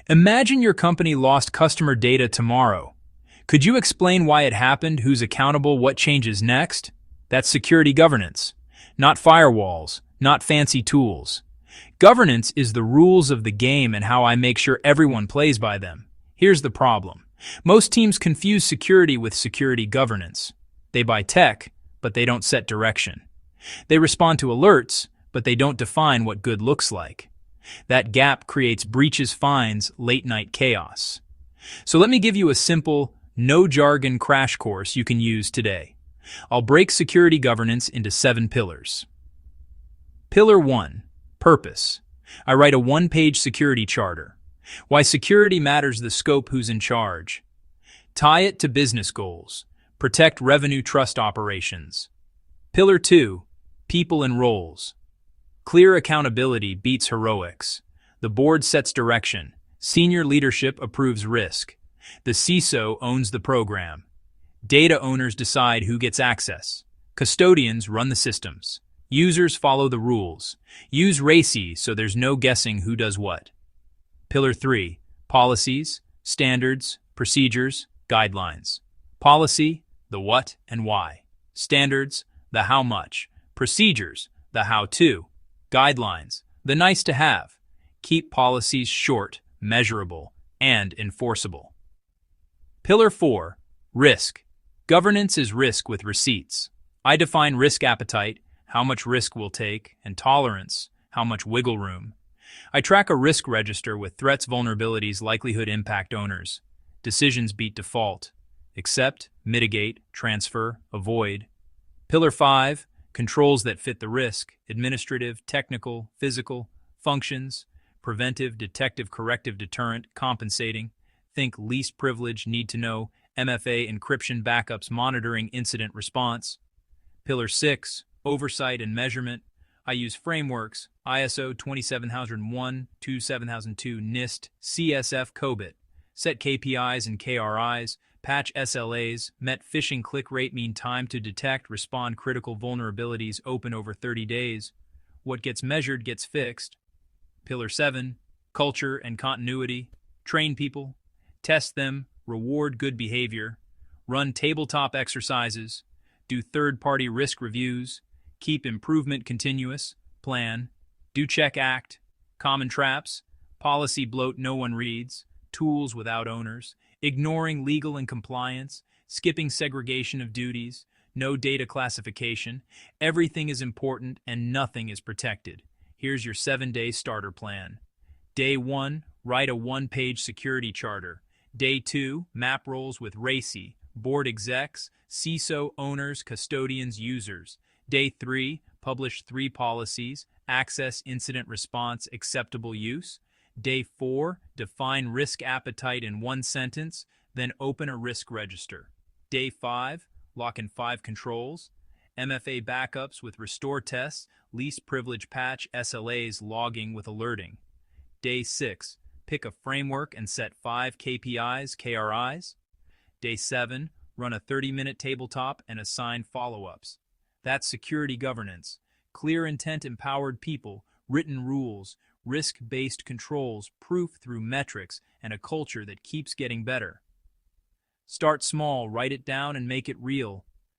Imagine your company lost customer data tomorrow. Could you explain why it happened, who's accountable, what changes next? That's security governance. Not firewalls, not fancy tools. Governance is the rules of the game and how I make sure everyone plays by them. Here's the problem. Most teams confuse security with security governance. They buy tech, but they don't set direction. They respond to alerts, but they don't define what good looks like. That gap creates breaches, fines, late-night chaos. So let me give you a simple, no-jargon crash course you can use today. I'll break security governance into 7 pillars. Pillar 1. Purpose. I write a 1-page security charter. Why security matters, the scope, who's in charge. Tie it to business goals. Protect revenue, trust operations. Pillar 2. People and roles. Clear accountability beats heroics. The board sets direction. Senior leadership approves risk. The CISO owns the program. Data owners decide who gets access. Custodians run the systems. Users follow the rules. Use RACI so there's no guessing who does what. Pillar 3. Policies, standards, procedures, guidelines. Policy, the what and why. Standards, the how much. Procedures, the how-to. Guidelines, the nice-to-have. Keep policies short, measurable, and enforceable. Pillar 4. Risk. Governance is risk with receipts. I define risk appetite, how much risk we'll take, and tolerance, how much wiggle room. I track a risk register with threats, vulnerabilities, likelihood, impact, owners. Decisions beat default. Accept, mitigate, transfer, avoid. Pillar 5. Controls that fit the risk, administrative, technical, physical, functions, preventive, detective, corrective, deterrent, compensating. Think least privilege, need to know, MFA, encryption, backups, monitoring, incident response. Pillar 6. Oversight and measurement. I use frameworks, ISO 27001, 27002, NIST, CSF, COBIT. Set KPIs and KRIs. Patch SLAs, met phishing click rate, mean time to detect, respond, critical vulnerabilities, open over 30 days. What gets measured gets fixed. Pillar 7. Culture and continuity. Train people. Test them. Reward good behavior. Run tabletop exercises. Do third-party risk reviews. Keep improvement continuous. Plan. Do check, act. Common traps. Policy bloat no one reads. Tools without owners. Ignoring legal and compliance, skipping segregation of duties, no data classification. Everything is important and nothing is protected. Here's your 7-day starter plan. Day 1, write a 1-page security charter. Day 2, map roles with RACI, board execs, CISO, owners, custodians, users. Day 3, publish 3 policies, access, incident response, acceptable use. Day 4, define risk appetite in 1 sentence, then open a risk register. Day 5, lock in 5 controls, MFA backups with restore tests, least privilege patch, SLAs, logging with alerting. Day 6, pick a framework and set 5 KPIs, KRIs. Day 7, run a 30-minute tabletop and assign follow-ups. That's security governance. Clear intent, empowered people, written rules, risk-based controls, proof through metrics, and a culture that keeps getting better. Start small, write it down, and make it real.